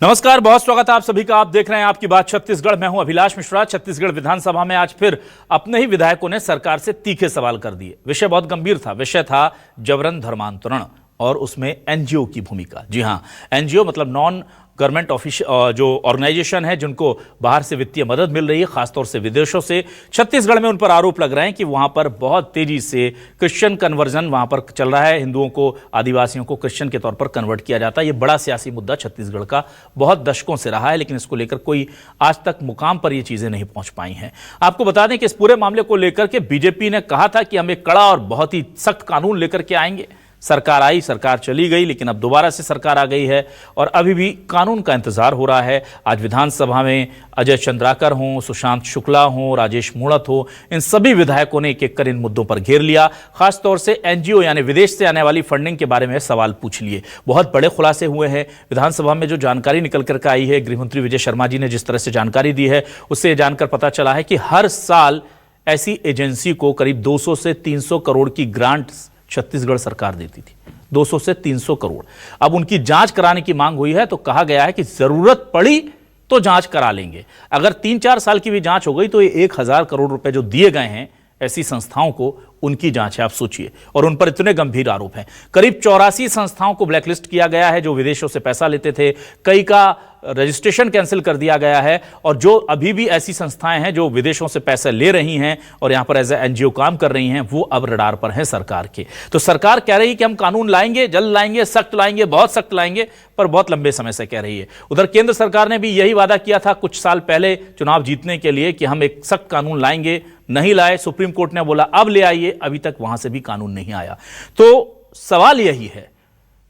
नमस्कार, बहुत स्वागत है आप सभी का। आप देख रहे हैं आपकी बात छत्तीसगढ़। मैं हूं अभिलाष मिश्रा। छत्तीसगढ़ विधानसभा में आज फिर अपने ही विधायकों ने सरकार से तीखे सवाल कर दिए। विषय बहुत गंभीर था। विषय था जबरन धर्मांतरण और उसमें एनजीओ की भूमिका। जी हां, एनजीओ मतलब नॉन गवर्नमेंट जो ऑर्गेनाइजेशन है, जिनको बाहर से वित्तीय मदद मिल रही है, खासतौर से विदेशों से। छत्तीसगढ़ में उन पर आरोप लग रहे हैं कि वहां पर बहुत तेजी से क्रिश्चियन कन्वर्जन वहां पर चल रहा है। हिंदुओं को, आदिवासियों को क्रिश्चियन के तौर पर कन्वर्ट किया जाता है। ये बड़ा सियासी मुद्दा छत्तीसगढ़ का बहुत दशकों से रहा है, लेकिन इसको लेकर कोई आज तक मुकाम पर ये चीजें नहीं पहुंच पाई हैं। आपको बता दें कि इस पूरे मामले को लेकर के बीजेपी ने कहा था कि हम एक कड़ा और बहुत ही सख्त कानून लेकर के आएंगे। सरकार आई, सरकार चली गई, लेकिन अब दोबारा से सरकार आ गई है और अभी भी कानून का इंतजार हो रहा है। आज विधानसभा में अजय चंद्राकर हों, सुशांत शुक्ला हों, राजेश मूणत हो, इन सभी विधायकों ने एक एक कर इन मुद्दों पर घेर लिया। खासतौर से एनजीओ यानी विदेश से आने वाली फंडिंग के बारे में सवाल पूछ लिए। बहुत बड़े खुलासे हुए हैं। विधानसभा में जो जानकारी निकल कर आई है, गृहमंत्री विजय शर्मा जी ने जिस तरह से जानकारी दी है, उससे जानकर पता चला है कि हर साल ऐसी एजेंसी को करीब 200 से 300 करोड़ की ग्रांट छत्तीसगढ़ सरकार देती थी। 200 से 300 करोड़। अब उनकी जांच कराने की मांग हुई है, तो कहा गया है कि जरूरत पड़ी तो जांच करा लेंगे। अगर 3-4 साल की भी जांच हो गई तो ये 1000 करोड़ रुपए जो दिए गए हैं ऐसी संस्थाओं को, उनकी जांच है। आप सोचिए, और उन पर इतने गंभीर आरोप हैं। करीब 84 संस्थाओं को ब्लैकलिस्ट किया गया है जो विदेशों से पैसा लेते थे। कई का रजिस्ट्रेशन कैंसिल कर दिया गया है, और जो अभी भी ऐसी संस्थाएं हैं जो विदेशों से पैसे ले रही हैं और यहां पर एज ए एनजीओ काम कर रही हैं, वो अब रडार पर हैं सरकार के। तो सरकार कह रही है कि हम कानून लाएंगे, जल्द लाएंगे, सख्त लाएंगे, बहुत सख्त लाएंगे, पर बहुत लंबे समय से कह रही है। उधर केंद्र सरकार ने भी यही वादा किया था कुछ साल पहले चुनाव जीतने के लिए कि हम एक सख्त कानून लाएंगे। नहीं लाए। सुप्रीम कोर्ट ने बोला अब ले आइए। अभी तक वहां से भी कानून नहीं आया। तो सवाल यही है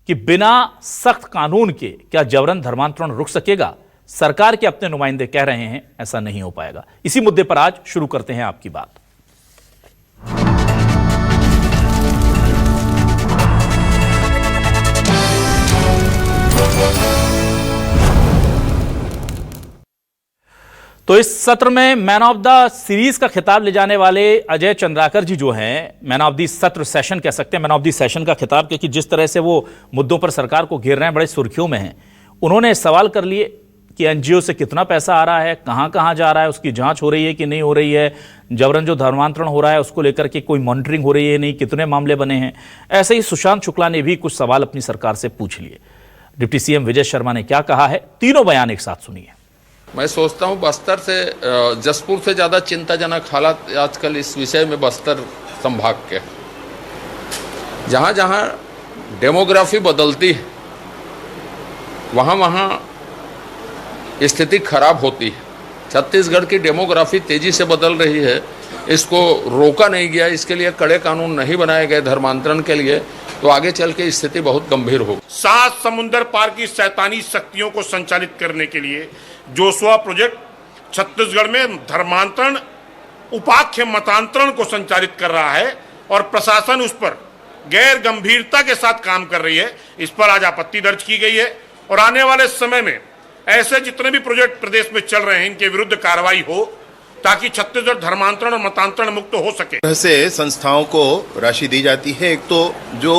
कि बिना सख्त कानून के क्या जबरन धर्मांतरण रुक सकेगा? सरकार के अपने नुमाइंदे कह रहे हैं ऐसा नहीं हो पाएगा। इसी मुद्दे पर आज शुरू करते हैं आपकी बात। तो इस सत्र में मैन ऑफ द सीरीज का खिताब ले जाने वाले अजय चंद्राकर जी जो हैं, मैन ऑफ द सत्र सेशन कह सकते हैं, मैन ऑफ द सेशन का खिताब, क्योंकि जिस तरह से वो मुद्दों पर सरकार को घेर रहे हैं, बड़े सुर्खियों में हैं। उन्होंने सवाल कर लिए कि एनजीओ से कितना पैसा आ रहा है, कहां कहां जा रहा है, उसकी जांच हो रही है कि नहीं हो रही है, जबरन जो धर्मांतरण हो रहा है उसको लेकर के कोई मॉनिटरिंग हो रही है नहीं, कितने मामले बने हैं। ऐसे ही सुशांत शुक्ला ने भी कुछ सवाल अपनी सरकार से पूछ लिए। डिप्टी सीएम विजय शर्मा ने क्या कहा है, तीनों बयान एक साथ सुनिए। मैं सोचता हूं बस्तर से, जसपुर से ज़्यादा चिंताजनक हालात आजकल इस विषय में बस्तर संभाग के। जहां जहां डेमोग्राफी बदलती है वहां वहां स्थिति खराब होती है। छत्तीसगढ़ की डेमोग्राफी तेजी से बदल रही है, इसको रोका नहीं गया, इसके लिए कड़े कानून नहीं बनाए गए धर्मांतरण के लिए, तो आगे चल के स्थिति बहुत गंभीर होगी। 7 समुंदर पार की शैतानी शक्तियों को संचालित करने के लिए जोशुआ प्रोजेक्ट छत्तीसगढ़ में धर्मांतरण, उपाख्य मतांतरण को संचालित कर रहा है और प्रशासन उस पर गैर गंभीरता के साथ काम कर रही है। इस पर आज आपत्ति दर्ज की गई है और आने वाले समय में ऐसे जितने भी प्रोजेक्ट प्रदेश में चल रहे हैं इनके विरुद्ध कार्रवाई हो, ताकि छत्तीसगढ़ धर्मांतरण और मतांतरण मुक्त हो सके। ऐसे संस्थाओं को राशि दी जाती है। एक तो जो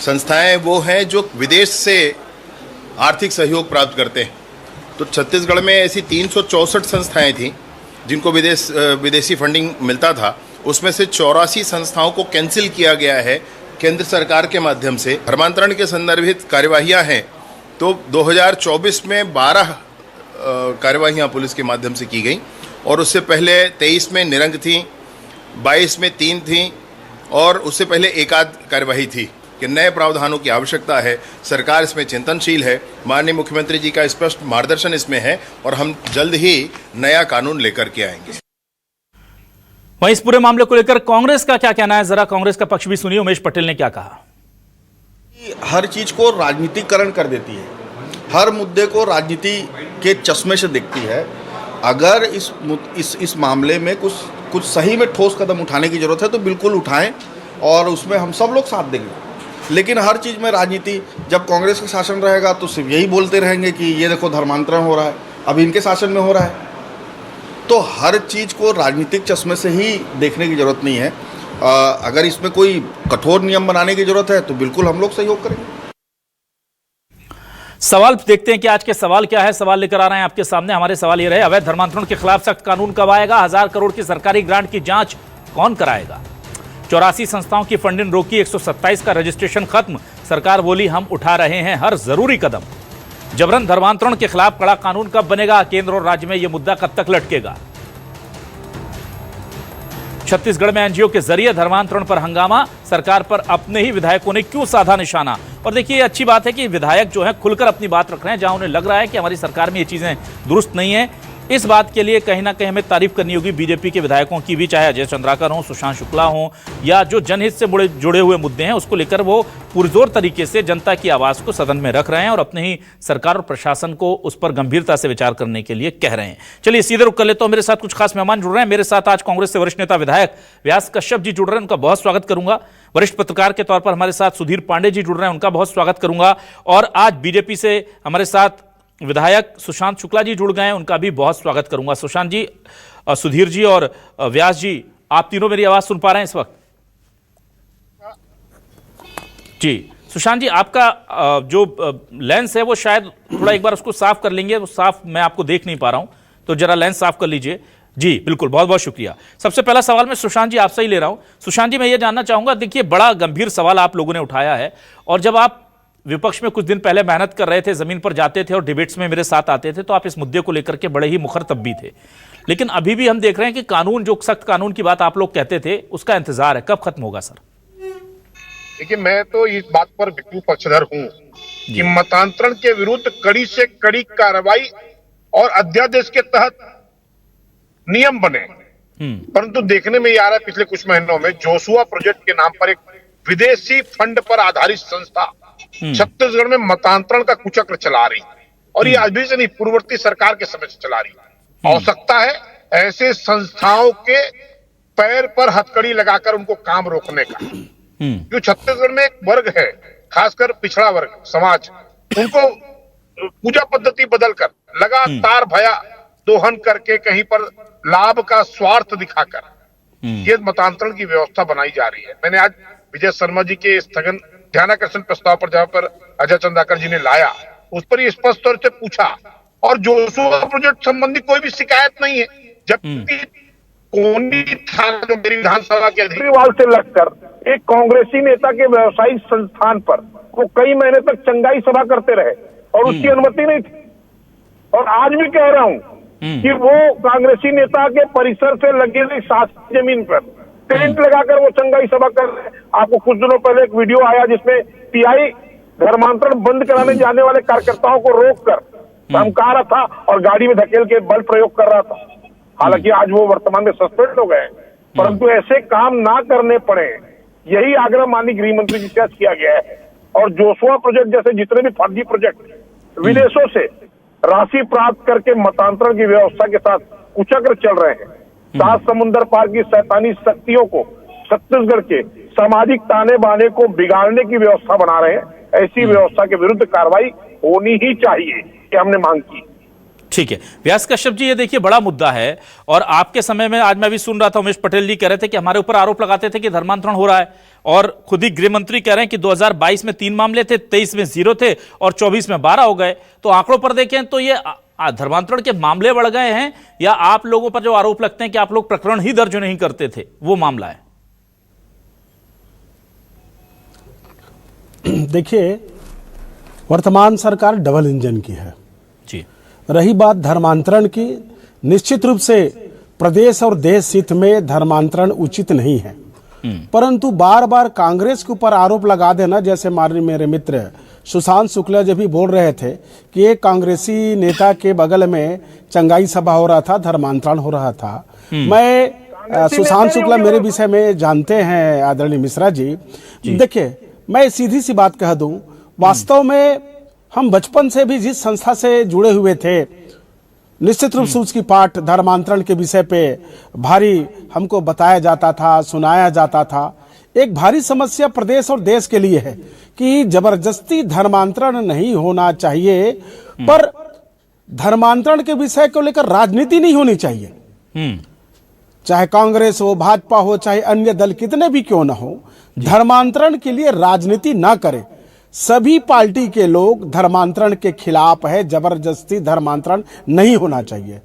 संस्थाएं वो हैं जो विदेश से आर्थिक सहयोग प्राप्त करते हैं, तो छत्तीसगढ़ में ऐसी 364 संस्थाएं थीं जिनको विदेशी फंडिंग मिलता था। उसमें से 84 संस्थाओं को कैंसिल किया गया है केंद्र सरकार के माध्यम से। धर्मांतरण के संदर्भित कार्यवाहियां हैं तो 2024 में 12 कार्यवाहियां पुलिस के माध्यम से की गई, और उससे पहले 23 में निरंक थी, 22 में 3 थी, और उससे पहले एक आध कार्यवाही थी कि नए प्रावधानों की आवश्यकता है। सरकार इसमें चिंतनशील है। माननीय मुख्यमंत्री जी का स्पष्ट मार्गदर्शन इसमें है और हम जल्द ही नया कानून लेकर के आएंगे। वहीं इस पूरे मामले को लेकर कांग्रेस का क्या कहना है, जरा कांग्रेस का पक्ष भी सुनिए। उमेश पटेल ने क्या कहा। हर चीज को राजनीतिकरण कर देती है, हर मुद्दे को राजनीति के चश्मे से देखती है। अगर इस मामले में कुछ सही में ठोस कदम उठाने की जरूरत है तो बिल्कुल उठाएं और उसमें हम सब लोग साथ देंगे। लेकिन हर चीज़ में राजनीति, जब कांग्रेस का शासन रहेगा तो सिर्फ यही बोलते रहेंगे कि ये देखो धर्मांतरण हो रहा है, अब इनके शासन में हो रहा है। तो हर चीज़ को राजनीतिक चश्मे से ही देखने की ज़रूरत नहीं है। अगर इसमें कोई कठोर नियम बनाने की ज़रूरत है तो बिल्कुल हम लोग सहयोग करेंगे। सवाल देखते हैं कि आज के सवाल क्या है। सवाल लेकर आ रहे हैं आपके सामने। हमारे सवाल ये रहे, अवैध धर्मांतरण के खिलाफ सख्त कानून कब आएगा? 1000 करोड़ की सरकारी ग्रांट की जांच कौन कराएगा? 84 संस्थाओं की फंडिंग रोकी, 127 का रजिस्ट्रेशन खत्म। सरकार बोली हम उठा रहे हैं हर जरूरी कदम। जबरन धर्मांतरण के खिलाफ कड़ा कानून कब बनेगा? केंद्र और राज्य में यह मुद्दा कब तक लटकेगा? छत्तीसगढ़ में एनजीओ के जरिए धर्मांतरण पर हंगामा, सरकार पर अपने ही विधायकों ने क्यों साधा निशाना? और देखिए ये अच्छी बात है कि विधायक जो है खुलकर अपनी बात रख रहे हैं। जहां उन्हें लग रहा है कि हमारी सरकार में ये चीजें दुरुस्त नहीं है, इस बात के लिए कहीं ना कहीं हमें तारीफ करनी होगी बीजेपी के विधायकों की भी, चाहे अजय चंद्राकर हो, सुशांत शुक्ला हो, या जो जनहित से जुड़े हुए मुद्दे हैं उसको लेकर वो पुरजोर तरीके से जनता की आवाज को सदन में रख रहे हैं और अपने ही सरकार और प्रशासन को उस पर गंभीरता से विचार करने के लिए कह रहे हैं। चलिए सीधे रुक कर लेते हैं। मेरे साथ कुछ खास मेहमान जुड़ रहे हैं। मेरे साथ आज कांग्रेस से वरिष्ठ नेता विधायक व्यास कश्यप जी जुड़ रहे हैं, उनका बहुत स्वागत करूंगा। वरिष्ठ पत्रकार के तौर पर हमारे साथ सुधीर पांडे जी जुड़ रहे हैं, उनका बहुत स्वागत करूंगा। और आज बीजेपी से हमारे साथ विधायक सुशांत शुक्ला जी जुड़ गए हैं, उनका भी बहुत स्वागत करूंगा। सुशांत जी, सुधीर जी और व्यास जी, आप तीनों मेरी आवाज सुन पा रहे हैं इस वक्त? जी सुशांत जी, आपका जो लेंस है वो शायद थोड़ा एक बार उसको साफ कर लेंगे, वो साफ मैं आपको देख नहीं पा रहा हूं, तो जरा लेंस साफ कर लीजिए। जी बिल्कुल, बहुत बहुत शुक्रिया। सबसे पहला सवाल मैं सुशांत जी आपसे ही ले रहा हूं। सुशांत जी, मैं ये जानना चाहूंगा, देखिए बड़ा गंभीर सवाल आप लोगों ने उठाया है, और जब आप विपक्ष में कुछ दिन पहले मेहनत कर रहे थे, जमीन पर जाते थे और डिबेट्स में मेरे साथ आते थे, तो आप इस मुद्दे को लेकर के बड़े ही मुखर भी थे। लेकिन अभी भी हम देख रहे हैं कि कानून, जो सख्त कानून की बात आप लोग कहते थे, उसका इंतजार है, कब खत्म होगा सर? देखिए, मैं तो इस बात पर बिल्कुल पक्षधर हूं कि मतांतरण के विरुद्ध कड़ी से कड़ी कार्रवाई और अध्यादेश के तहत नियम बने। परंतु देखने में ये आ रहा है पिछले कुछ महीनों में जोशुआ प्रोजेक्ट के नाम पर एक विदेशी फंड पर आधारित संस्था छत्तीसगढ़ में मतांतरण का कुचक्र चला रही है, और ये अभी से नहीं, पूर्ववर्ती सरकार के समय से चला रही है। आवश्यकता है ऐसे संस्थाओं के पैर पर हथकड़ी लगाकर उनको काम रोकने का। जो छत्तीसगढ़ में एक वर्ग है, खासकर पिछड़ा वर्ग समाज, उनको पूजा पद्धति बदलकर लगातार भया दोहन करके कहीं पर लाभ का स्वार्थ दिखाकर ये मतांतरण की व्यवस्था बनाई जा रही है। मैंने आज विजय शर्मा जी के स्थगन ध्यानाकर्षण प्रस्ताव पर, जहां पर अजय चंद्राकर जी ने लाया, उस पर स्पष्ट तौर से पूछा, और जोशुआ प्रोजेक्ट संबंधी कोई भी शिकायत नहीं है, जबकि कोनी थाना जो मेरी विधानसभा के केजरीवाल से लगकर एक कांग्रेसी नेता के व्यवसायिक संस्थान पर वो कई महीने तक चंगाई सभा करते रहे और उसकी अनुमति नहीं थी। और आज भी कह रहा हूं कि वो कांग्रेसी नेता के परिसर से लगी हुई शासकीय जमीन पर टेंट लगाकर वो चंगाई सभा कर रहे हैं। आपको कुछ दिनों पहले एक वीडियो आया जिसमें पीआई धर्मांतरण बंद कराने जाने वाले कार्यकर्ताओं को रोककर धमका रहा था और गाड़ी में धकेल के बल प्रयोग कर रहा था। हालांकि आज वो वर्तमान में सस्पेंड हो गए, परंतु ऐसे काम ना करने पड़े, यही आग्रह माननीय गृह मंत्री जी से किया गया है। और जोशुआ प्रोजेक्ट जैसे जितने भी फर्जी प्रोजेक्ट विदेशों से राशि प्राप्त करके मतांतरण की व्यवस्था के साथ कुचक्र चल रहे हैं, सात समुद्र पार की शैतानी शक्तियों को छत्तीसगढ़ के सामाजिक ताने बाने को बिगाड़ने की व्यवस्था बना रहे हैं, ऐसी व्यवस्था के विरुद्ध कार्रवाई होनी ही चाहिए, कि हमने मांग की। ठीक है व्यास कश्यप जी, ये देखिए बड़ा मुद्दा है, और आपके समय में आज मैं भी सुन रहा था, उमेश पटेल जी कह रहे थे कि हमारे ऊपर आरोप लगाते थे कि धर्मांतरण हो रहा है, और खुद ही गृह मंत्री कह रहे हैं कि 2022 में 3 मामले थे, 23 में 0 थे और 24 में 12 हो गए। तो आंकड़ों पर देखें तो ये धर्मांतरण के मामले बढ़ गए हैं, या आप लोगों पर जो आरोप लगते हैं कि आप लोग प्रकरण ही दर्ज नहीं करते थे, वो मामला है? देखिए, वर्तमान सरकार डबल इंजन की है जी। रही बात धर्मांतरण की, निश्चित रूप से प्रदेश और देश हित में धर्मांतरण उचित नहीं है, परंतु बार बार कांग्रेस के ऊपर आरोप लगा देना, जैसे माननीय मेरे मित्र सुशांत शुक्ला जी भी बोल रहे थे कि एक कांग्रेसी नेता के बगल में चंगाई सभा हो रहा था, धर्मांतरण हो रहा था। मैं सुशांत शुक्ला मेरे विषय में जानते हैं आदरणीय मिश्रा जी। देखिए, मैं सीधी सी बात कह दूं, वास्तव में हम बचपन से भी जिस संस्था से जुड़े हुए थे, निश्चित रूप से उसकी पाठ धर्मांतरण के विषय पे भारी हमको बताया जाता था, सुनाया जाता था। एक भारी समस्या प्रदेश और देश के लिए है कि जबरदस्ती धर्मांतरण नहीं होना चाहिए, पर धर्मांतरण के विषय को लेकर राजनीति नहीं होनी चाहिए। चाहे कांग्रेस हो, भाजपा हो, चाहे अन्य दल कितने भी क्यों ना हो, धर्मांतरण के लिए राजनीति ना करे। सभी पार्टी के लोग धर्मांतरण के खिलाफ है। जबरदस्ती धर्मांतरण नहीं होना चाहिए।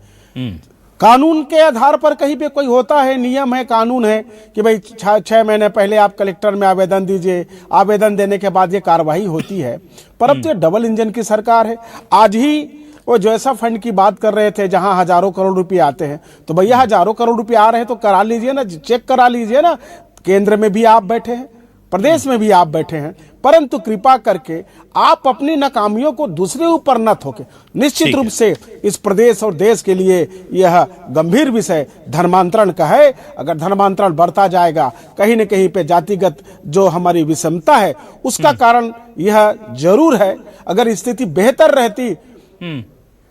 कानून के आधार पर कहीं पे कोई होता है, नियम है, कानून है कि भाई 6 महीने पहले आप कलेक्टर में आवेदन दीजिए, आवेदन देने के बाद ये कार्रवाई होती है। पर अब तो ये डबल इंजन की सरकार है। आज ही वो जो ऐसा फंड की बात कर रहे थे जहां हजारों करोड़ रुपए आते हैं, तो भैया हजारों करोड़ रुपए आ रहे हैं तो करा लीजिए ना, चेक करा लीजिए ना। केंद्र में भी आप बैठे हैं, प्रदेश में भी आप बैठे हैं, परंतु कृपा करके आप अपनी नाकामियों को दूसरे ऊपर न थोके। निश्चित रूप से इस प्रदेश और देश के लिए यह गंभीर विषय धर्मांतरण का है। अगर धर्मांतरण बढ़ता जाएगा, कहीं न कहीं पे जातिगत जो हमारी विषमता है उसका कारण यह जरूर है। अगर स्थिति बेहतर रहती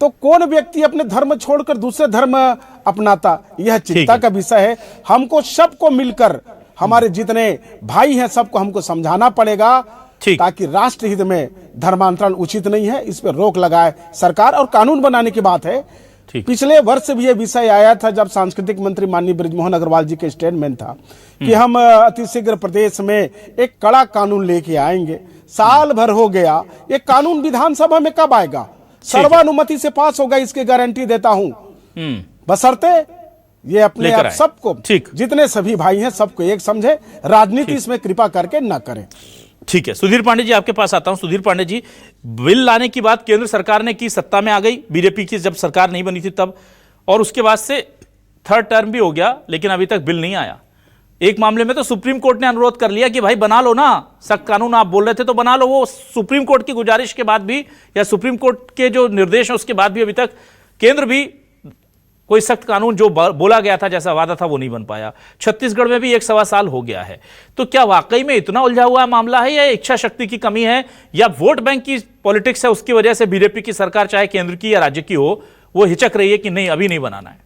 तो कौन व्यक्ति अपने धर्म छोड़कर दूसरे धर्म अपनाता? यह चिंता का विषय है। हमको सबको मिलकर, हमारे जितने भाई हैं सबको हमको समझाना पड़ेगा ताकि राष्ट्र हित में धर्मांतरण उचित नहीं है, इस पर रोक लगाए सरकार। और कानून बनाने की बात है। पिछले वर्ष भी यह विषय आया था जब सांस्कृतिक मंत्री माननीय बृजमोहन अग्रवाल जी के स्टेटमेंट था कि हम अतिशीघ्र प्रदेश में एक कड़ा कानून लेके आएंगे। साल भर हो गया, ये कानून विधानसभा में कब आएगा? सर्वानुमति से पास होगा, इसकी गारंटी देता हूं, बशर्ते ये अपने आप सबको, जितने सभी भाई हैं सबको एक समझे, राजनीति इसमें कृपा करके न करें। ठीक है, सुधीर पांडे जी आपके पास आता हूं। सुधीर पांडे जी, बिल लाने की बात केंद्र सरकार ने की, सत्ता में आ गई बीजेपी की जब सरकार नहीं बनी थी तब, और उसके बाद से 3rd टर्म भी हो गया लेकिन अभी तक बिल नहीं आया। एक मामले में तो सुप्रीम कोर्ट ने अनुरोध कर लिया कि भाई बना लो ना, सख्त कानून आप बोल रहे थे तो बना लो। वो सुप्रीम कोर्ट की गुजारिश के बाद भी या सुप्रीम कोर्ट के जो निर्देश है उसके बाद भी अभी तक केंद्र भी कोई सख्त कानून जो बोला गया था, जैसा वादा था, वो नहीं बन पाया। छत्तीसगढ़ में भी 1 सवा साल हो गया है। तो क्या वाकई में इतना उलझा हुआ मामला है या इच्छा शक्ति की कमी है या वोट बैंक की पॉलिटिक्स है, उसकी वजह से बीजेपी की सरकार चाहे केंद्र की या राज्य की हो वो हिचक रही है कि नहीं अभी नहीं बनाना है?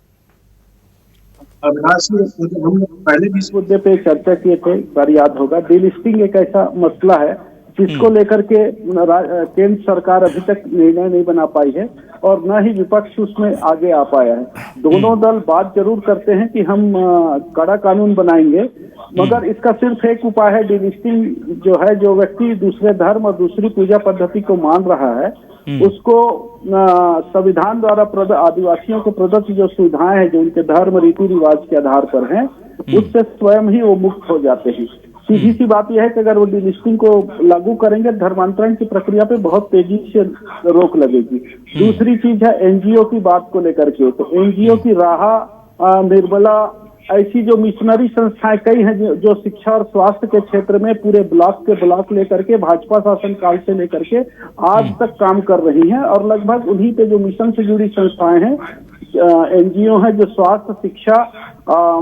अविनाश, हम पहले भी इस मुद्दे पे चर्चा किए थे, एक बार याद होगा। डीलिस्टिंग एक ऐसा मसला है जिसको लेकर के केंद्र सरकार अभी तक निर्णय नहीं बना पाई है और न ही विपक्ष उसमें आगे आ पाया है। दोनों दल बात जरूर करते हैं कि हम कड़ा कानून बनाएंगे, मगर इसका सिर्फ एक उपाय है। डीलिस्टिंग जो है, जो व्यक्ति दूसरे धर्म और दूसरी पूजा पद्धति को मान रहा है उसको संविधान द्वारा आदिवासियों को प्रदत्त जो सुविधाएं हैं, जो उनके धर्म रीति रिवाज के आधार पर हैं, उससे स्वयं ही वो मुक्त हो जाते हैं। सीधी सी बात यह है कि अगर वो डीलिस्टिंग को लागू करेंगे, धर्मांतरण की प्रक्रिया पे बहुत तेजी से रोक लगेगी। दूसरी चीज है एनजीओ की बात को लेकर के। तो एनजीओ की राहा, निर्मला, ऐसी जो मिशनरी संस्थाएं कई हैं जो शिक्षा और स्वास्थ्य के क्षेत्र में पूरे ब्लॉक के ब्लॉक लेकर के भाजपा शासन काल से लेकर के आज तक काम कर रही हैं और लगभग उन्हीं पे जो मिशन से जुड़ी संस्थाएं हैं, एनजीओ है जो स्वास्थ्य, शिक्षा,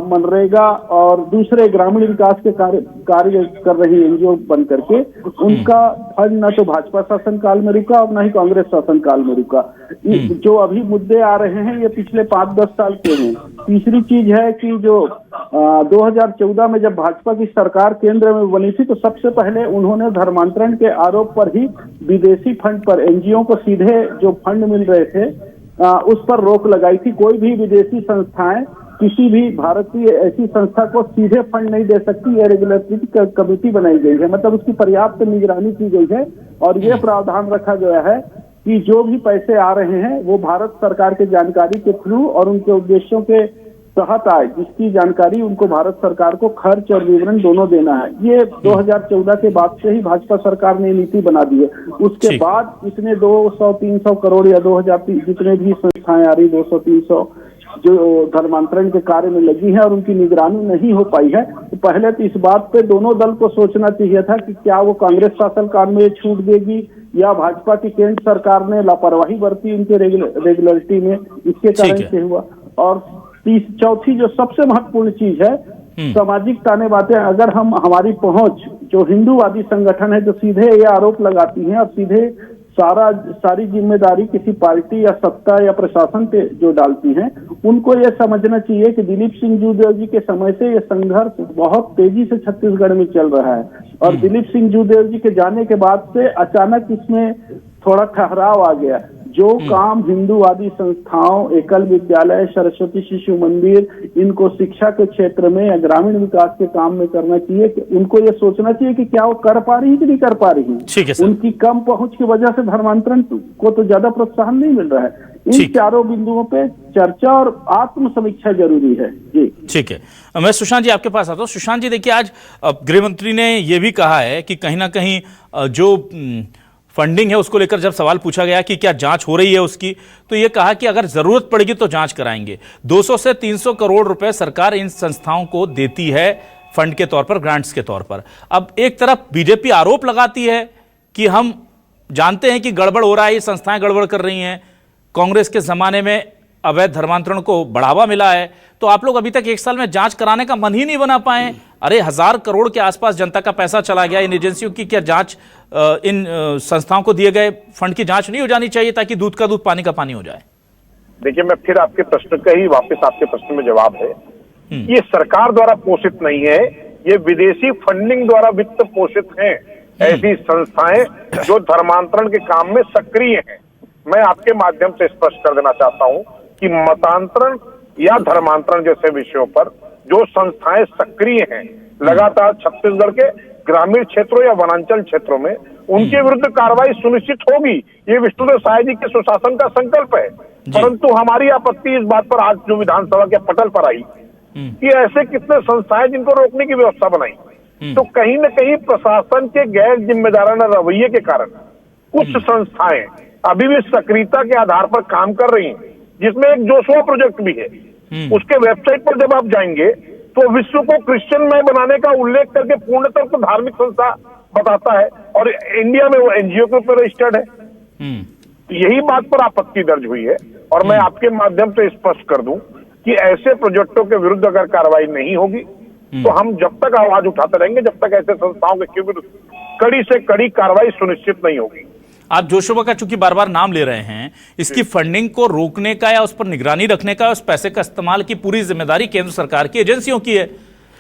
मनरेगा और दूसरे ग्रामीण विकास के कार्य कर रही एनजीओ बन करके, उनका फंड न तो भाजपा शासन काल में रुका और न ही कांग्रेस शासन काल में रुका। जो अभी मुद्दे आ रहे हैं ये पिछले 5-10 साल के हैं। तीसरी चीज है कि जो 2014 में जब भाजपा की सरकार केंद्र में बनी थी तो सबसे पहले उन्होंने धर्मांतरण के आरोप पर ही विदेशी फंड पर, एनजीओ को सीधे जो फंड मिल रहे थे उस पर रोक लगाई थी। कोई भी विदेशी संस्थाएं किसी भी भारतीय ऐसी संस्था को सीधे फंड नहीं दे सकती। ये रेगुलेटरी कमेटी बनाई गई है, मतलब उसकी पर्याप्त निगरानी की गई है और ये प्रावधान रखा गया है कि जो भी पैसे आ रहे हैं वो भारत सरकार के जानकारी के थ्रू और उनके उद्देश्यों के तहत आए, जिसकी जानकारी उनको भारत सरकार को खर्च और विवरण दोनों देना है। ये 2014 के बाद से ही भाजपा सरकार ने नीति बना दी है। उसके बाद इतने 200-300 करोड़ या 2000 जितने भी संस्थाएं आ रही 200-300 जो धर्मांतरण के कार्य में लगी है और उनकी निगरानी नहीं हो पाई है। तो पहले तो इस बात पे दोनों दल को सोचना चाहिए था कि क्या वो कांग्रेस शासन काल में छूट देगी या भाजपा की केंद्र सरकार ने लापरवाही बरती उनके रेगुलरिटी में, इसके कारण से हुआ। और चौथी जो सबसे महत्वपूर्ण चीज है, सामाजिक ताने बातें। अगर हम हमारी पहुंच, जो हिंदूवादी संगठन है जो सीधे ये आरोप लगाती हैं और सीधे सारी जिम्मेदारी किसी पार्टी या सत्ता या प्रशासन पे जो डालती हैं, उनको ये समझना चाहिए कि दिलीप सिंह जूदेव जी के समय से ये संघर्ष बहुत तेजी से छत्तीसगढ़ में चल रहा है और दिलीप सिंह जूदेव जी के जाने के बाद से अचानक इसमें थोड़ा ठहराव आ गया। जो काम हिंदूवादी संस्थाओं, एकल विद्यालय, सरस्वती शिशु मंदिर, इनको शिक्षा के क्षेत्र में या ग्रामीण विकास के काम में करना चाहिए, कि उनको ये सोचना चाहिए कि क्या वो कर पा रही है कि नहीं कर पा रही ठीक है सर। उनकी कम पहुंच की वजह से धर्मांतरण को तो ज्यादा प्रोत्साहन नहीं मिल रहा है। इन ठीक। चारों बिंदुओं पे चर्चा और आत्म समीक्षा जरूरी है जी। ठीक है, मैं सुशांत जी आपके पास आता हूँ। सुशांत जी देखिए, आज गृह मंत्री ने यह भी कहा है कि कहीं ना कहीं जो फंडिंग है उसको लेकर जब सवाल पूछा गया कि क्या जांच हो रही है उसकी, तो यह कहा कि अगर जरूरत पड़ेगी तो जांच कराएंगे। 200 से 300 करोड़ रुपए सरकार इन संस्थाओं को देती है फंड के तौर पर, ग्रांट्स के तौर पर। अब एक तरफ बीजेपी आरोप लगाती है कि हम जानते हैं कि गड़बड़ हो रहा है, ये संस्थाएं गड़बड़ कर रही हैं, कांग्रेस के जमाने में अवैध धर्मांतरण को बढ़ावा मिला है, तो आप लोग अभी तक 1 साल में जांच कराने का मन ही नहीं बना पाए। अरे 1000 करोड़ के आसपास जनता का पैसा चला गया इन एजेंसियों की, क्या जांच इन संस्थाओं को दिए गए फंड की जांच नहीं हो जानी चाहिए ताकि दूध का दूध पानी का पानी हो जाए? देखिए, मैं फिर आपके प्रश्न का ही वापस आपके प्रश्न में जवाब है, ये सरकार द्वारा पोषित नहीं है, ये विदेशी फंडिंग द्वारा वित्त पोषित हैं ऐसी संस्थाएं जो धर्मांतरण के काम में सक्रिय हैं। मैं आपके माध्यम से स्पष्ट कर देना चाहता हूं कि मतांतरण या धर्मांतरण जैसे विषयों पर जो संस्थाएं सक्रिय हैं, लगातार छत्तीसगढ़ के ग्रामीण क्षेत्रों या वनांचल क्षेत्रों में उनके विरुद्ध कार्रवाई सुनिश्चित होगी। ये विष्णुदेव साय जी के सुशासन का संकल्प है। परंतु हमारी आपत्ति इस बात पर आज जो विधानसभा के पटल पर आई कि ऐसे कितने संस्थाएं जिनको रोकने की व्यवस्था बनाई, तो कहीं न कहीं प्रशासन के गैर जिम्मेदाराना रवैये के कारण कुछ संस्थाएं अभी भी सक्रियता के आधार पर काम कर रही हैं, जिसमें एक जोशुआ प्रोजेक्ट भी है। उसके वेबसाइट पर जब आप जाएंगे तो विश्व को क्रिश्चियनमय बनाने का उल्लेख करके पूर्णतः को धार्मिक संस्था बताता है, और इंडिया में वो एनजीओ के ऊपर रजिस्टर्ड है। यही बात पर आपत्ति दर्ज हुई है, और मैं आपके माध्यम से स्पष्ट कर दूं कि ऐसे प्रोजेक्टों के विरुद्ध अगर कार्रवाई नहीं होगी तो हम जब तक आवाज उठाते रहेंगे जब तक ऐसे संस्थाओं के विरुद्ध कड़ी से कड़ी कार्रवाई सुनिश्चित नहीं होगी। आप जोशुआ का चूंकि बार बार नाम ले रहे हैं, इसकी फंडिंग को रोकने का या उस पर निगरानी रखने का, उस पैसे का इस्तेमाल की पूरी जिम्मेदारी केंद्र सरकार की एजेंसियों की है।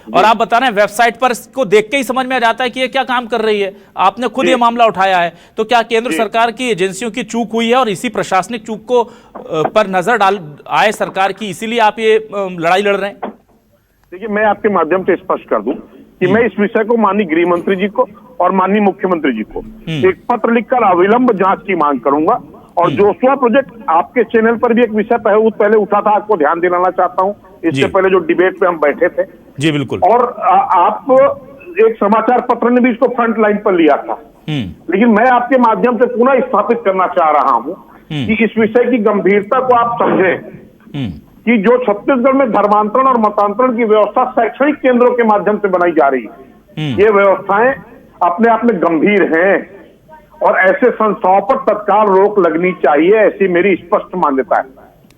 और आप बता रहे हैं वेबसाइट पर इसको देख के ही समझ में आ जाता है कि ये क्या काम कर रही है। आपने खुद ये मामला उठाया है, तो क्या केंद्र सरकार की एजेंसियों की चूक हुई है और इसी प्रशासनिक चूक को पर नजर डाल आए सरकार की, इसीलिए आप ये लड़ाई लड़ रहे हैं? देखिए, मैं आपके माध्यम से स्पष्ट कर दूं कि मैं इस विषय को माननीय गृह मंत्री जी को और माननीय मुख्यमंत्री जी को एक पत्र लिखकर अविलंब जांच की मांग करूंगा। और जोशुआ प्रोजेक्ट आपके चैनल पर भी एक विषय पहले उठा था, आपको ध्यान दिलाना चाहता हूं, इससे पहले जो डिबेट पे हम बैठे थे। जी बिल्कुल। और आप एक समाचार पत्र ने भी इसको फ्रंट लाइन पर लिया था। लेकिन मैं आपके माध्यम से पुनः स्थापित करना चाह रहा हूं कि इस विषय की गंभीरता को आप समझें कि जो छत्तीसगढ़ में धर्मांतरण और मतांतरण की व्यवस्था शैक्षणिक केंद्रों के माध्यम से बनाई जा रही है, ये व्यवस्थाएं अपने आप में गंभीर हैं और ऐसे संस्थाओं पर तत्काल रोक लगनी चाहिए, ऐसी मेरी स्पष्ट मान्यता है।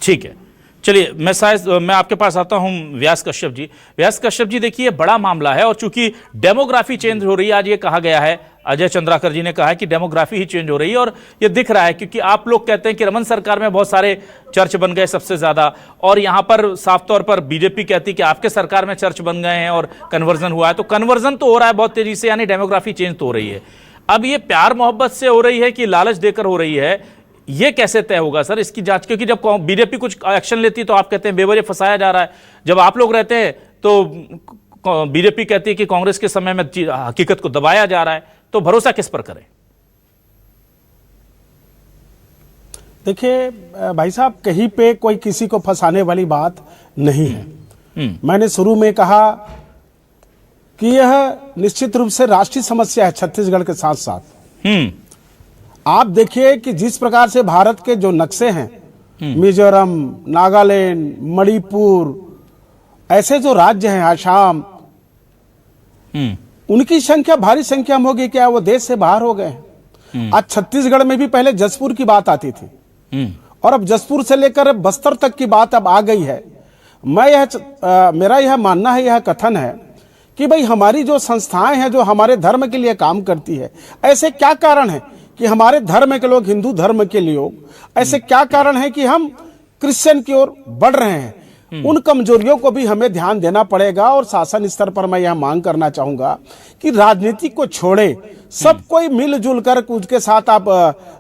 ठीक है, चलिए मैं आपके पास आता हूं व्यास कश्यप जी। व्यास कश्यप जी, देखिए बड़ा मामला है और चूंकि डेमोग्राफी चेंज हो रही है, आज ये कहा गया है, अजय चंद्राकर जी ने कहा है कि डेमोग्राफी ही चेंज हो रही है, और ये दिख रहा है क्योंकि आप लोग कहते हैं कि रमन सरकार में बहुत सारे चर्च बन गए सबसे ज्यादा, और यहां पर साफ तौर पर बीजेपी कहती है कि आपके सरकार में चर्च बन गए हैं और कन्वर्जन हुआ है। तो कन्वर्जन तो हो रहा है बहुत तेजी से, यानी डेमोग्राफी चेंज तो हो रही है। अब ये प्यार मोहब्बत से हो रही है कि लालच देकर हो रही है, ये कैसे तय होगा सर इसकी जांच? क्योंकि जब बीजेपी कुछ एक्शन लेती है तो आप कहते हैं बेवजह फंसाया जा रहा है, जब आप लोग रहते हैं तो बीजेपी कहती है कि कांग्रेस के समय में हकीकत को दबाया जा रहा है, तो भरोसा किस पर करें? देखिए भाई साहब, कहीं पे कोई किसी को फंसाने वाली बात नहीं है। मैंने शुरू में कहा कि यह निश्चित रूप से राष्ट्रीय समस्या है छत्तीसगढ़ के साथ साथ। आप देखिए कि जिस प्रकार से भारत के जो नक्शे हैं, मिजोरम, नागालैंड, मणिपुर, ऐसे जो राज्य हैं, आसाम, उनकी संख्या भारी संख्या में होगी क्या वो देश से बाहर हो गए हैं। आज छत्तीसगढ़ में भी पहले जसपुर की बात आती थी और अब जसपुर से लेकर बस्तर तक की बात अब आ गई है। मेरा यह मानना है, यह कथन है कि भाई हमारी जो संस्थाएं हैं जो हमारे धर्म के लिए काम करती है, ऐसे क्या कारण है कि हमारे धर्म के लोग, हिंदू धर्म के लोग, ऐसे क्या कारण है कि हम क्रिश्चियन की ओर बढ़ रहे हैं? उन कमजोरियों को भी हमें ध्यान देना पड़ेगा। और शासन स्तर पर मैं यह मांग करना चाहूंगा कि राजनीति को छोड़े, सब कोई मिलजुल कर उसके साथ आप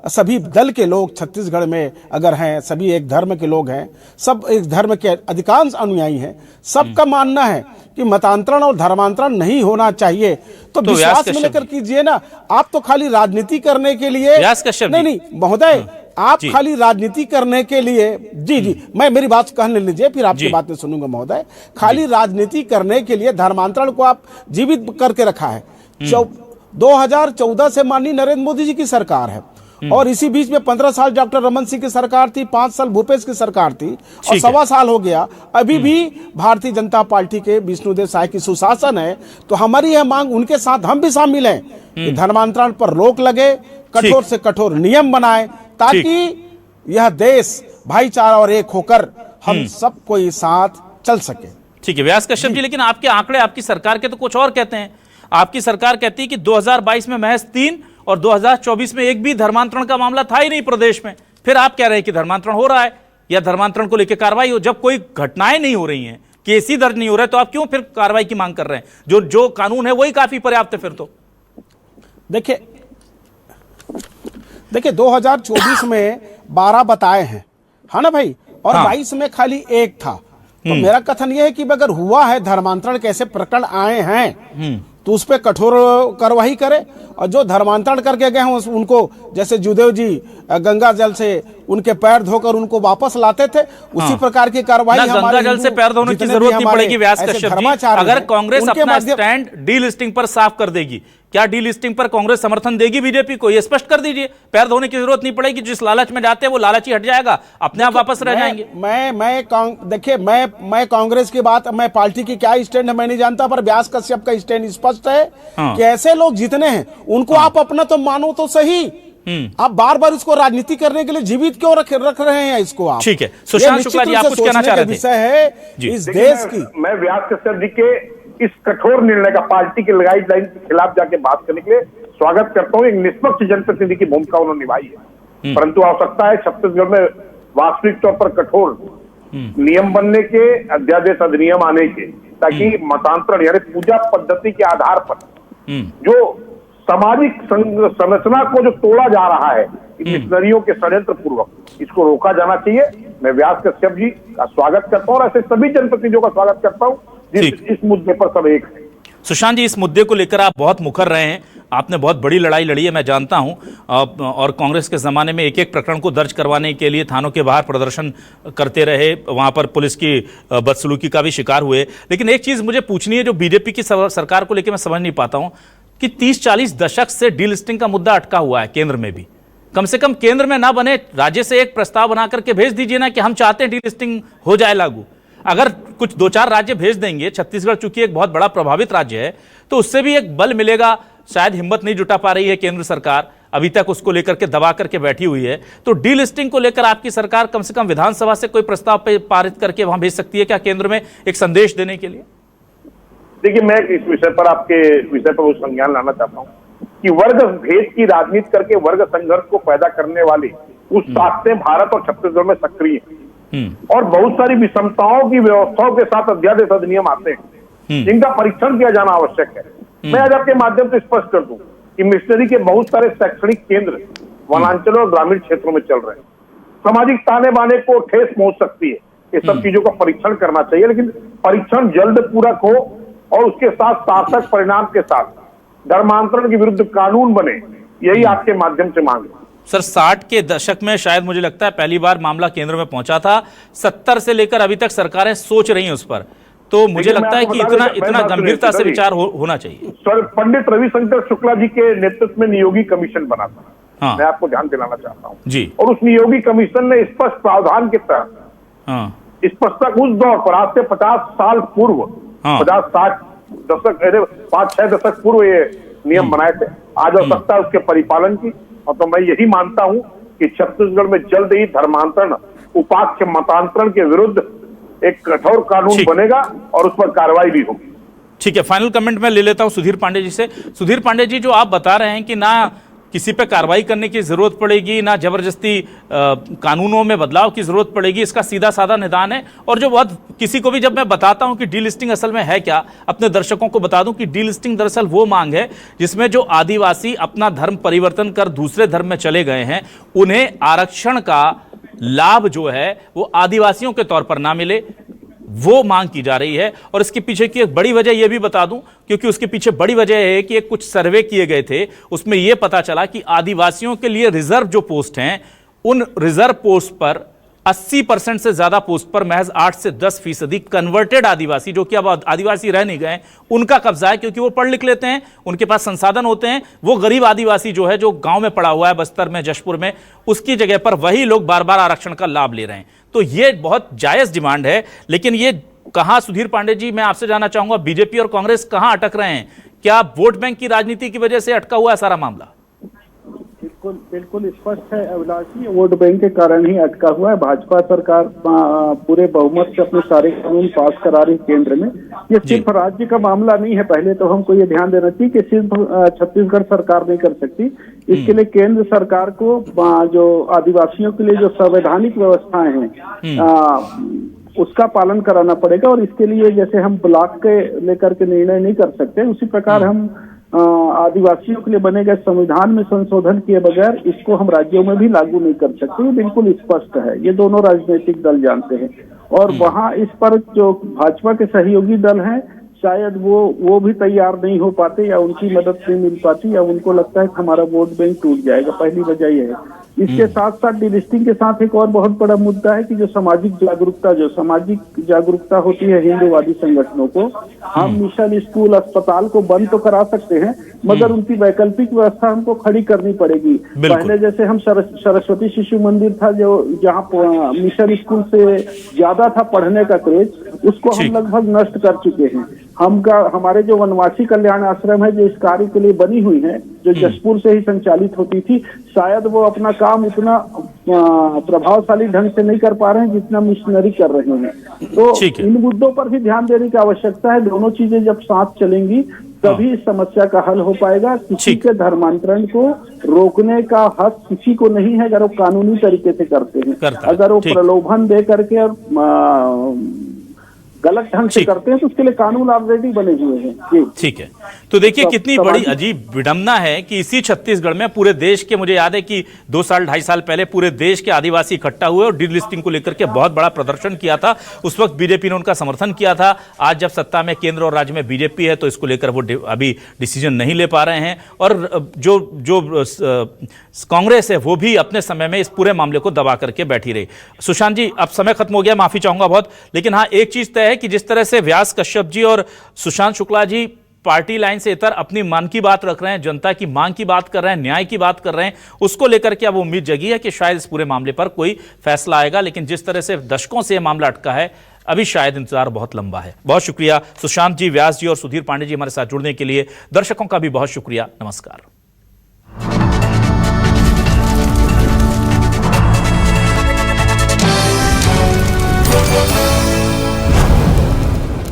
सभी दल के लोग छत्तीसगढ़ में अगर हैं, सभी एक धर्म के लोग हैं, सब एक धर्म के अधिकांश अनुयायी हैं, सबका मानना है कि मतांतरण और धर्मांतरण नहीं होना चाहिए। तो विश्वास में लेकर कीजिए ना। आप तो खाली राजनीति करने के लिए नहीं महोदय, आप खाली राजनीति करने के लिए जी मैं मेरी बात कहने लीजिए, फिर आपकी बात में सुनूंगा महोदय। खाली राजनीति करने के लिए धर्मांतरण को आप जीवित करके रखा है। 2014 से माननीय नरेंद्र मोदी जी की सरकार है और इसी बीच में 15 साल डॉक्टर रमन सिंह की सरकार थी, 5 साल भूपेश की सरकार थी और 1.25 साल हो गया। अभी भी भारतीय जनता पार्टी के विष्णुदेव साय की सुशासन है। तो हमारी यह मांग उनके साथ हम भी शामिल हैं कि धर्मांतरण पर रोक लगे, कठोर से कठोर नियम बनाए, ताकि यह देश भाईचारा और एक होकर हम सब कोई साथ चल सके। ठीक है व्यास कश्यप जी, लेकिन आपके आंकड़े आपकी सरकार के तो कुछ और कहते हैं। आपकी सरकार कहती है कि 2022 में महज 3 और 2024 में एक भी धर्मांतरण का मामला था ही नहीं प्रदेश में। फिर आप कह रहे हैं कि धर्मांतरण हो रहा है या धर्मांतरण को लेकर कार्रवाई हो। जब कोई घटनाएं नहीं हो रही हैं, केस ही दर्ज नहीं हो रहा है, तो आप क्यों फिर कार्रवाई की मांग कर रहे हैं? जो कानून है वही काफी पर्याप्त है फिर तो। देखिए 2024 में 12 बताए हैं, है ना भाई, और 22 में खाली 1 था। तो मेरा कथन यह है कि अगर हुआ है धर्मांतरण, कैसे प्रकरण आए हैं, तो उस पर कठोर कार्रवाई करे। और जो धर्मांतरण करके गए हैं उनको, जैसे जुदेव जी गंगा जल से उनके पैर धोकर उनको वापस लाते थे, उसी प्रकार की कार्रवाई गंगा जल से पैर धोने की जरूरत नहीं पड़ेगी व्यास कश्यप जी। अगर कांग्रेस अपना स्टैंड डीलिस्टिंग पर साफ कर देगी, क्या डीलिस्टिंग पर कांग्रेस समर्थन देगी बीजेपी को? ये स्पष्ट कर दीजिए। पैर धोने की जरूरत नहीं पड़ेगी, जिस लालच में जाते हैं वो लालची हट जाएगा, अपने आप वापस रह जाएंगे। देखिए मैं कांग्रेस की बात, मैं पार्टी की क्या स्टैंड है मैं नहीं जानता, पर व्यास कश्यप का स्टैंड स्पष्ट है कि ऐसे लोग जितने हैं उनको आप अपना तो मानो तो सही। आप बार बार इसको राजनीति करने के लिए जीवित क्यों रख रहे हैं इसको आप? ठीक है, सुशांत शुक्ला जी आप कुछ कहना चाह रहे थे। विषय है इस देश की। मैं व्यास कश्यप जी के इस कठोर निर्णय का पार्टी के गाइडलाइन के खिलाफ जाके बात करने के लिए स्वागत करता हूँ। एक निष्पक्ष जनप्रतिनिधि की भूमिका उन्होंने निभाई है, परंतु आवश्यकता है छत्तीसगढ़ में वास्तविक तौर पर कठोर नियम बनने के, अध्यादेश अधिनियम आने के, ताकि मतांतरण यानी पूजा पद्धति के आधार पर जो सामाजिक संरचना को जो तोड़ा जा रहा है मिशनरियों के षड्यंत्र पूर्वक, इसको रोका जाना चाहिए। मैं व्यास कश्यप जी का स्वागत करता हूँ और ऐसे सभी जनप्रतिनिधियों का स्वागत करता हूँ इस मुद्दे पर सब एक है। सुशांत जी, इस मुद्दे को लेकर आप बहुत मुखर रहे हैं, आपने बहुत बड़ी लड़ाई लड़ी है मैं जानता हूं, और कांग्रेस के ज़माने में एक एक प्रकरण को दर्ज करवाने के लिए थानों के बाहर प्रदर्शन करते रहे, वहां पर पुलिस की बदसलूकी का भी शिकार हुए। लेकिन एक चीज़ मुझे पूछनी है जो बीजेपी की सरकार को लेकर मैं समझ नहीं पाता हूं कि 30-40 दशक से डीलिस्टिंग का मुद्दा अटका हुआ है केंद्र में भी। कम से कम केंद्र में ना बने, राज्य से एक प्रस्ताव बना करके भेज दीजिए ना कि हम चाहते हैं डीलिस्टिंग हो जाए लागू। अगर कुछ 2-4 राज्य भेज देंगे, छत्तीसगढ़ चूंकि एक बहुत बड़ा प्रभावित राज्य है, तो उससे भी एक बल मिलेगा। शायद हिम्मत नहीं जुटा पा रही है केंद्र सरकार, अभी तक उसको लेकर के दबा करके बैठी हुई है। तो डीलिस्टिंग को लेकर आपकी सरकार कम से कम विधानसभा से कोई प्रस्ताव पारित करके वहां भेज सकती है क्या केंद्र में, एक संदेश देने के लिए? देखिए, मैं इस विषय पर आपके विषय पर वो संज्ञान लाना चाहता हूँ कि वर्ग भेद की राजनीति करके वर्ग संघर्ष को पैदा करने वाली कुछ ताकतें भारत और छत्तीसगढ़ में सक्रिय हैं और बहुत सारी विषमताओं की व्यवस्थाओं के साथ अध्यादेश अधिनियम आते हैं जिनका परीक्षण किया जाना आवश्यक है। मैं आज आपके माध्यम से स्पष्ट कर दूं कि मिशनरी के बहुत सारे शैक्षणिक केंद्र वनांचलों और ग्रामीण क्षेत्रों में चल रहे हैं। सामाजिक ताने बाने को ठेस पहुंच सकती है, ये सब चीजों का परीक्षण करना चाहिए, लेकिन परीक्षण जल्द पूरा हो और उसके साथ सार्थक परिणाम के साथ धर्मांतरण के विरुद्ध कानून बने, यही आपके माध्यम से मांग है। सर 60 के दशक में शायद मुझे लगता है पहली बार मामला केंद्र में पहुंचा था, 70 से लेकर अभी तक सरकारें सोच रही हैं उस पर, तो मुझे लगता है कि इतना गंभीरता से विचार होना चाहिए। सर, पंडित रविशंकर शुक्ला जी के नेतृत्व में नियोगी कमीशन बना था, मैं आपको ध्यान दिलाना चाहता हूँ जी, और उस नियोगी कमीशन ने स्पष्ट प्रावधान के तहत स्पष्ट उस दौर पर आज से 50 साल पूर्व 50-60 दशक 5-6 दशक पूर्व ये नियम बनाए थे। आज आवश्यकता है उसके परिपालन की, और तो मैं यही मानता हूं कि छत्तीसगढ़ में जल्द ही धर्मांतरण उपाख्य मतांतरण के विरुद्ध एक कठोर कानून बनेगा और उस पर कार्रवाई भी होगी। ठीक है, फाइनल कमेंट मैं ले लेता हूं सुधीर पांडे जी से। सुधीर पांडे जी, जो आप बता रहे हैं कि ना किसी पे कार्रवाई करने की जरूरत पड़ेगी, ना जबरदस्ती कानूनों में बदलाव की जरूरत पड़ेगी। इसका सीधा साधा निदान है। और जो बहुत किसी को भी जब मैं बताता हूं कि डीलिस्टिंग असल में है क्या, अपने दर्शकों को बता दूं कि डीलिस्टिंग दरअसल वो मांग है जिसमें जो आदिवासी अपना धर्म परिवर्तन कर दूसरे धर्म में चले गए हैं, उन्हें आरक्षण का लाभ जो है वो आदिवासियों के तौर पर ना मिले, वो मांग की जा रही है। और इसके पीछे की एक बड़ी वजह यह भी बता दूं, क्योंकि उसके पीछे बड़ी वजह है कि एक कुछ सर्वे किए गए थे, उसमें यह पता चला कि आदिवासियों के लिए रिजर्व जो पोस्ट हैं, उन रिजर्व पोस्ट पर 80% से ज्यादा पोस्ट पर महज 8 से 10% कन्वर्टेड आदिवासी, जो कि अब आदिवासी रह नहीं गए, उनका कब्जा है। क्योंकि वो पढ़ लिख लेते हैं, उनके पास संसाधन होते हैं। वो गरीब आदिवासी जो है, जो गांव में पड़ा हुआ है, बस्तर में, जशपुर में, उसकी जगह पर वही लोग बार बार आरक्षण का लाभ ले रहे हैं। तो ये बहुत जायज डिमांड है। लेकिन ये कहां, सुधीर पांडे जी, मैं आपसे जानना चाहूंगा, बीजेपी और कांग्रेस कहां अटक रहे हैं? क्या वोट बैंक की राजनीति की वजह से अटका हुआ है सारा मामला? बिल्कुल स्पष्ट है अभिलाष जी, वोट बैंक के कारण ही अटका हुआ है। भाजपा सरकार पूरे बहुमत से अपने सारे कानून पास करा रही केंद्र में। ये सिर्फ राज्य का मामला नहीं है। पहले तो हमको ये ध्यान देना चाहिए कि सिर्फ छत्तीसगढ़ सरकार नहीं कर सकती। इसके लिए केंद्र सरकार को जो आदिवासियों के लिए जो संवैधानिक व्यवस्थाएं हैं उसका पालन कराना पड़ेगा। और इसके लिए जैसे हम ब्लॉक के लेकर के निर्णय नहीं कर सकते, उसी प्रकार हम आदिवासियों के लिए बने गए संविधान में संशोधन किए बगैर इसको हम राज्यों में भी लागू नहीं कर सकते। ये बिल्कुल स्पष्ट है, ये दोनों राजनीतिक दल जानते हैं। और वहाँ इस पर जो भाजपा के सहयोगी दल हैं, शायद वो भी तैयार नहीं हो पाते, या उनकी मदद नहीं मिल पाती, या उनको लगता है कि हमारा वोट बैंक टूट जाएगा। पहली वजह यह है। इसके साथ साथ डीलिस्टिंग के साथ एक और बहुत बड़ा मुद्दा है कि जो सामाजिक जागरूकता होती है हिंदूवादी संगठनों को, हम मिशन स्कूल अस्पताल को बंद तो करा सकते हैं, मगर उनकी वैकल्पिक व्यवस्था हमको खड़ी करनी पड़ेगी। पहले जैसे हम सरस्वती शिशु मंदिर था, जो जहाँ मिशन स्कूल से ज्यादा था पढ़ने का क्रेज, उसको हम लगभग नष्ट कर चुके हैं। हमारे जो वनवासी कल्याण आश्रम है, जो इस कार्य के लिए बनी हुई है, जो जशपुर से ही संचालित होती थी, शायद वो अपना काम उतना प्रभावशाली ढंग से नहीं कर पा रहे हैं जितना मिशनरी कर रहे हैं। तो इन मुद्दों पर भी ध्यान देने की आवश्यकता है। दोनों चीजें जब साथ चलेंगी तभी इस समस्या का हल हो पाएगा। किसी के धर्मांतरण को रोकने का हक किसी को नहीं है अगर वो कानूनी तरीके से करते हैं। अगर वो प्रलोभन दे करके गलत ढंग से करते हैं तो उसके लिए कानून ऑलरेडी बने हुए हैं। ठीक है। तो देखिए कितनी बड़ी अजीब विडंबना है कि इसी छत्तीसगढ़ में पूरे देश के, मुझे याद है कि 2 साल 2.5 साल पहले पूरे देश के आदिवासी इकट्ठा हुए और डीलिस्टिंग को लेकर के बहुत बड़ा प्रदर्शन किया था। उस वक्त बीजेपी ने उनका समर्थन किया था। आज जब सत्ता में केंद्र और राज्य में बीजेपी है तो इसको लेकर वो अभी डिसीजन नहीं ले पा रहे हैं। और जो कांग्रेस है वो भी अपने समय में इस पूरे मामले को दबा करके बैठी रही। सुशांत जी, अब समय खत्म हो गया, माफी चाहूंगा बहुत, लेकिन हाँ एक चीज तय है कि जिस तरह से व्यास कश्यप जी और सुशांत शुक्ला जी पार्टी लाइन से इतर अपनी मन की बात रख रहे हैं, जनता की मांग की बात कर रहे हैं, न्याय की बात कर रहे हैं, उसको लेकर के अब उम्मीद जगी है कि शायद इस पूरे मामले पर कोई फैसला आएगा। लेकिन जिस तरह से दशकों से यह मामला अटका है, अभी शायद इंतजार बहुत लंबा है। बहुत शुक्रिया सुशांत जी, व्यास जी और सुधीर पांडे जी हमारे साथ जुड़ने के लिए। दर्शकों का भी बहुत शुक्रिया। नमस्कार।